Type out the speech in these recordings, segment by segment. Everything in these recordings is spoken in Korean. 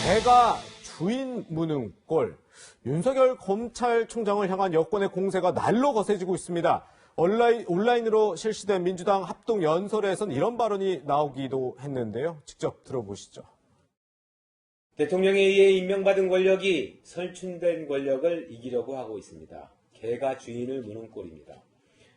개가 주인 무는 꼴. 윤석열 검찰총장을 향한 여권의 공세가 날로 거세지고 있습니다. 온라인으로 실시된 민주당 합동 연설에선 이런 발언이 나오기도 했는데요. 직접 들어보시죠. 대통령에 의해 임명받은 권력이 선출된 권력을 이기려고 하고 있습니다. 개가 주인을 무는 꼴입니다.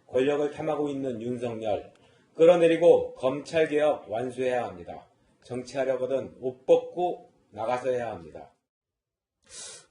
권력을 탐하고 있는 윤석열, 끌어내리고 검찰개혁 완수해야 합니다. 정치하려거든 옷 벗고 나가서야 합니다.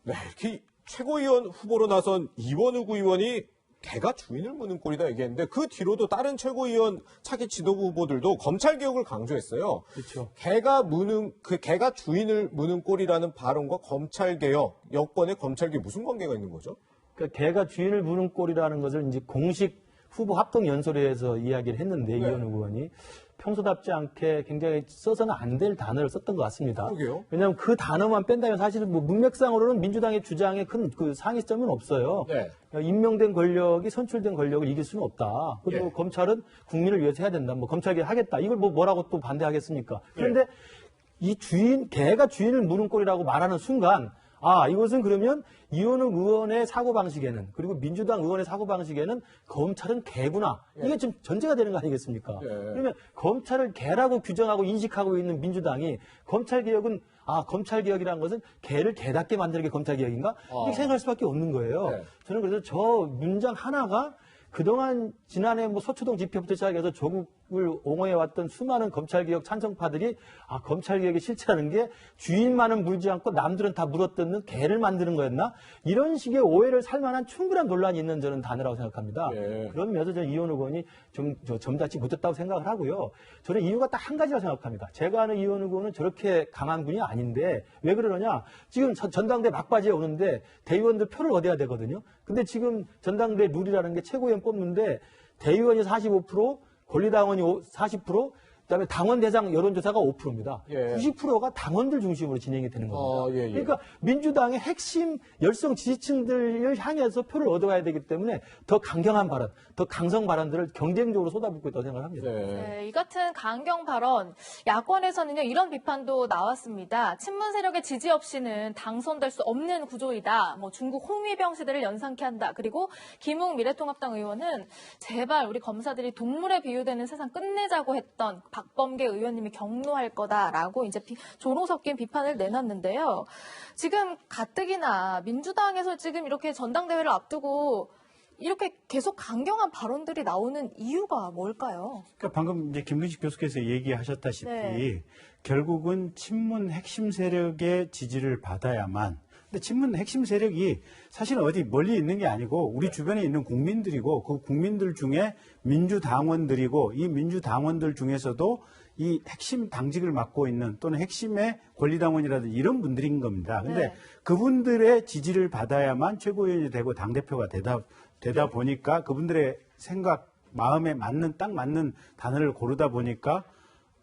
네, 이렇게 최고위원 후보로 나선 이원욱 의원이 개가 주인을 무는 꼴이다 얘기했는데 그 뒤로도 다른 최고위원 차기 지도부 후보들도 검찰 개혁을 강조했어요. 그렇죠. 개가 주인을 무는 꼴이라는 발언과 검찰 개혁, 여권의 검찰 개혁 무슨 관계가 있는 거죠? 그러니까 개가 주인을 무는 꼴이라는 것을 이제 공식 후보 합동 연설회에서 이야기를 했는데 이현우 의원이 평소답지 않게 굉장히 써서는 안 될 단어를 썼던 것 같습니다. 그러게요. 왜냐하면 그 단어만 뺀다면 사실 뭐 문맥상으로는 민주당의 주장에 큰 그 상위점은 없어요. 네. 임명된 권력이 선출된 권력을 이길 수는 없다. 그리고 예. 검찰은 국민을 위해서 해야 된다. 뭐 검찰개혁 하겠다. 이걸 뭐라고 또 반대하겠습니까? 그런데 이 개가 주인을 무는 꼴이라고 말하는 순간 이것은 그러면 이원욱 의원의 사고방식에는 그리고 민주당 의원의 사고방식에는 검찰은 개구나. 이게 좀 전제가 되는 거 아니겠습니까? 그러면 검찰을 개라고 규정하고 인식하고 있는 민주당이 검찰개혁은 검찰개혁이라는 것은 개를 개답게 만드는 게 검찰개혁인가? 이렇게 생각할 수밖에 없는 거예요. 네. 저는 그래서 저 문장 하나가 그동안 지난해 서초동 집회부터 시작해서 조국을 옹호해왔던 수많은 검찰개혁 찬성파들이 검찰개혁이 실체라는 게 주인만은 물지 않고 남들은 다 물어뜯는 개를 만드는 거였나? 이런 식의 오해를 살 만한 충분한 논란이 있는 저는 단어라고 생각합니다. 그런 면에서 저는 이원욱 의원이 좀 점잖지 못했다고 생각을 하고요. 저는 이유가 딱 한 가지라고 생각합니다. 제가 아는 이원욱 의원은 저렇게 강한 분이 아닌데 왜 그러느냐? 지금 전당대 막바지에 오는데 대의원들 표를 얻어야 되거든요. 근데 지금 전당대 룰이라는 게 최고위원 뽑는데 대의원이 45%, 권리당원이 40%, 그다음에 당원 대상 여론조사가 5%입니다. 90%가 당원들 중심으로 진행이 되는 겁니다. 그러니까 민주당의 핵심 열성 지지층들을 향해서 표를 얻어가야 되기 때문에 더 강경한 발언, 더 강성 발언들을 경쟁적으로 쏟아붓고 있다고 생각합니다. 네, 이 같은 강경 발언, 야권에서는요 이런 비판도 나왔습니다. 친문 세력의 지지 없이는 당선될 수 없는 구조이다. 중국 홍위병 시대를 연상케 한다. 그리고 김웅 미래통합당 의원은 제발 우리 검사들이 동물에 비유되는 세상 끝내자고 했던 박범계 의원님이 경로할 거다라고 이제 조롱 섞인 비판을 내놨는데요. 지금 가뜩이나 민주당에서 지금 이렇게 전당대회를 앞두고 이렇게 계속 강경한 발언들이 나오는 이유가 뭘까요? 그러니까 방금 이제 김근식 교수께서 얘기하셨다시피 결국은 친문 핵심 세력의 지지를 받아야만. 근데 친문 핵심 세력이 사실은 어디 멀리 있는 게 아니고 우리 주변에 있는 국민들이고 그 국민들 중에 민주당원들이고 이 민주당원들 중에서도 이 핵심 당직을 맡고 있는 또는 핵심의 권리당원이라든지 이런 분들인 겁니다. 근데 그분들의 지지를 받아야만 최고위원이 되고 당대표가 되다 보니까 그분들의 생각, 마음에 맞는 딱 맞는 단어를 고르다 보니까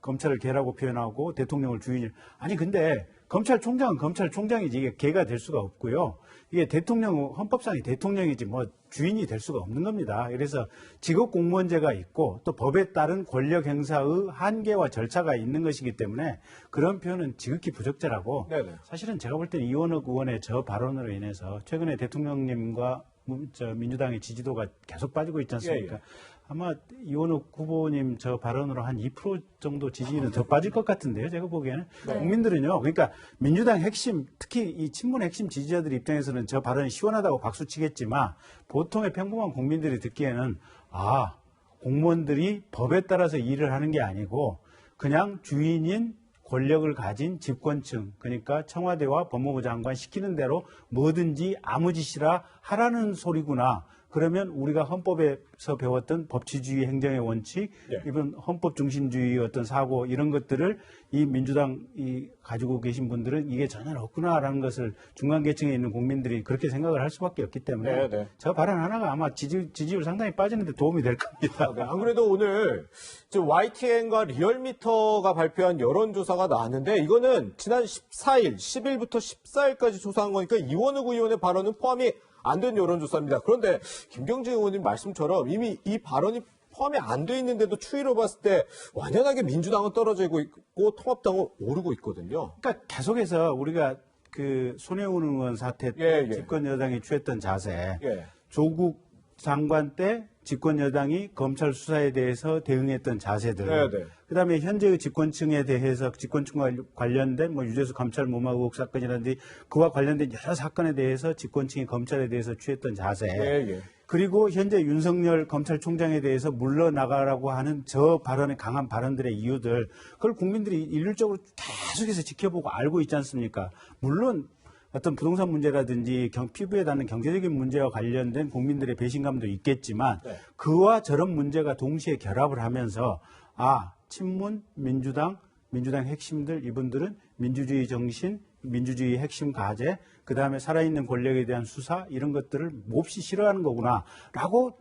검찰을 개라고 표현하고 대통령을 주인을 근데 검찰총장은 검찰총장이지 이게 개가 될 수가 없고요. 이게 헌법상의 대통령이지 주인이 될 수가 없는 겁니다. 그래서 직업공무원제가 있고 또 법에 따른 권력 행사의 한계와 절차가 있는 것이기 때문에 그런 표현은 지극히 부적절하고 사실은 제가 볼 때는 이원욱 의원의 저 발언으로 인해서 최근에 대통령님과 민주당의 지지도가 계속 빠지고 있지 않습니까? 아마 이원욱 후보님 저 발언으로 한 2% 정도 지지는 더 빠질 것 같은데요. 제가 보기에는. 국민들은요. 그러니까 민주당 핵심, 특히 이 친문 핵심 지지자들 입장에서는 저 발언이 시원하다고 박수치겠지만 보통의 평범한 국민들이 듣기에는 공무원들이 법에 따라서 일을 하는 게 아니고 그냥 주인인 권력을 가진 집권층, 그러니까 청와대와 법무부 장관 시키는 대로 뭐든지 아무 짓이라 하라는 소리구나. 그러면 우리가 헌법에서 배웠던 법치주의 행정의 원칙, 이번 헌법 중심주의 어떤 사고 이런 것들을 이 민주당이 가지고 계신 분들은 이게 전혀 없구나라는 것을 중간 계층에 있는 국민들이 그렇게 생각을 할 수밖에 없기 때문에 저 발언 하나가 아마 지지율 상당히 빠지는데 도움이 될 겁니다. 안 그래도 오늘 YTN과 리얼미터가 발표한 여론조사가 나왔는데 이거는 지난 14일, 10일부터 14일까지 조사한 거니까 이원욱 의원의 발언은 포함이 안 된 여론조사입니다. 그런데 김경진 의원님 말씀처럼 이미 이 발언이 포함이 안 돼 있는데도 추이로 봤을 때 완연하게 민주당은 떨어지고 있고 통합당은 오르고 있거든요. 그러니까 계속해서 우리가 그 손혜원 의원 사태 때 예. 집권 여당이 취했던 자세, 예. 조국 장관 때 집권 여당이 검찰 수사에 대해서 대응했던 자세들, 네. 그다음에 현재의 집권층에 대해서 집권층과 관련된 뭐 유재수 검찰 무마 의혹 사건이라든지 그와 관련된 여러 사건에 대해서 집권층이 검찰에 대해서 취했던 자세, 예. 그리고 현재 윤석열 검찰총장에 대해서 물러나가라고 하는 저 발언의 강한 발언들의 이유들, 그걸 국민들이 일률적으로 계속해서 지켜보고 알고 있지 않습니까? 물론 어떤 부동산 문제라든지 피부에 닿는 경제적인 문제와 관련된 국민들의 배신감도 있겠지만 네. 그와 저런 문제가 동시에 결합을 하면서 친문, 민주당 핵심들 이분들은 민주주의 정신, 민주주의 핵심 가제, 그다음에 살아있는 권력에 대한 수사 이런 것들을 몹시 싫어하는 거구나라고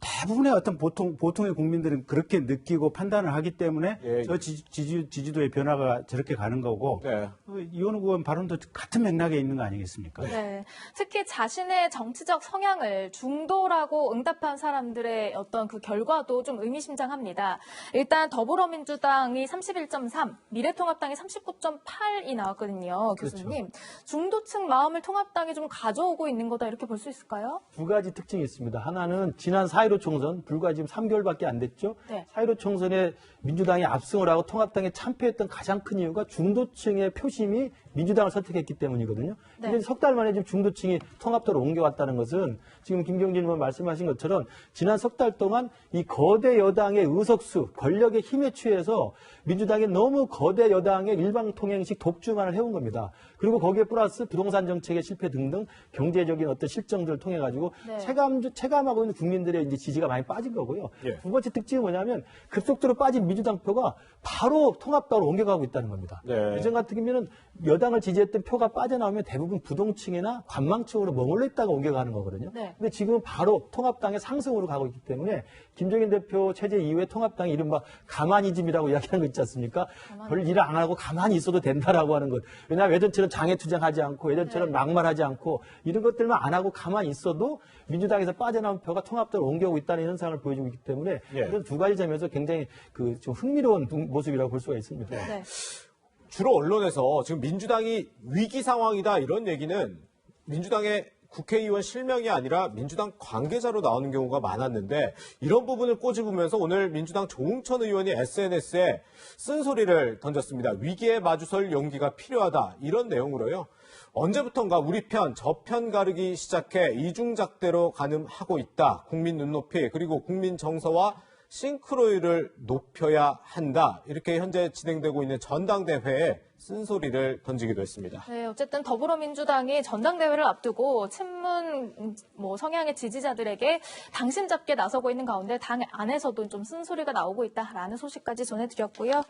대부분의 어떤 보통의 국민들은 그렇게 느끼고 판단을 하기 때문에 예. 저 지지도의 변화가 저렇게 가는 거고 네. 이원우 의원 발언도 같은 맥락에 있는 거 아니겠습니까? 네. 특히 자신의 정치적 성향을 중도라고 응답한 사람들의 어떤 그 결과도 좀 의미심장합니다. 일단 더불어민주당이 31.3, 미래통합당이 39.8이 나왔거든요. 교수님. 중도층 마음을 통합당이 좀 가져오고 있는 거다 이렇게 볼 수 있을까요? 두 가지 특징이 있습니다. 하나는 지난 4.15 총선, 불과 지금 3개월밖에 안 됐죠. 네. 4.15 총선에 민주당이 압승을 하고 통합당에 참패했던 가장 큰 이유가 중도층의 표심이 민주당을 선택했기 때문이거든요. 네. 근데 석 달 만에 지금 중도층이 통합당으로 옮겨왔다는 것은 지금 김경진 의원 말씀하신 것처럼 지난 석 달 동안 이 거대 여당의 의석수, 권력의 힘에 취해서 민주당이 너무 거대 여당의 일방통행식 독주만을 해온 겁니다. 그리고 거기에 플러스 부동산 정책의 실패 등등 경제적인 어떤 실정들을 통해 가지고 네. 체감하고 있는 국민들의 이제 지지가 많이 빠진 거고요. 예. 두 번째 특징은 뭐냐면 급속도로 빠진 민주당 표가 바로 통합당으로 옮겨가고 있다는 겁니다. 네. 예전 같으면은 여당을 지지했던 표가 빠져나오면 대부분 부동층이나 관망층으로 머물러 있다가 옮겨가는 거거든요. 네. 근데 지금은 바로 통합당의 상승으로 가고 있기 때문에 김종인 대표 체제 이후에 통합당이 이른바 가만히즘이라고 이야기하는 거 있지 않습니까? 별 일을 안 하고 가만히 있어도 된다라고 하는 것. 왜냐하면 예전처럼 장애투쟁하지 않고 예전처럼 막말하지 않고 이런 것들만 안 하고 가만히 있어도 민주당에서 빠져나온 표가 통합당으로 옮겨오고 있다는 현상을 보여주고 있기 때문에 예. 이런 두 가지 점에서 굉장히 좀 흥미로운 모습이라고 볼 수가 있습니다. 네. 주로 언론에서 지금 민주당이 위기 상황이다 이런 얘기는 민주당의 국회의원 실명이 아니라 민주당 관계자로 나오는 경우가 많았는데 이런 부분을 꼬집으면서 오늘 민주당 조응천 의원이 SNS에 쓴소리를 던졌습니다. 위기에 마주설 용기가 필요하다 이런 내용으로요. 언제부턴가 우리 편, 저 편 가르기 시작해 이중잣대로 가늠하고 있다. 국민 눈높이 그리고 국민 정서와 싱크로율을 높여야 한다. 이렇게 현재 진행되고 있는 전당대회에 쓴소리를 던지기도 했습니다. 네, 어쨌든 더불어민주당이 전당대회를 앞두고 친문 성향의 지지자들에게 당심 잡게 나서고 있는 가운데 당 안에서도 좀 쓴소리가 나오고 있다라는 소식까지 전해드렸고요.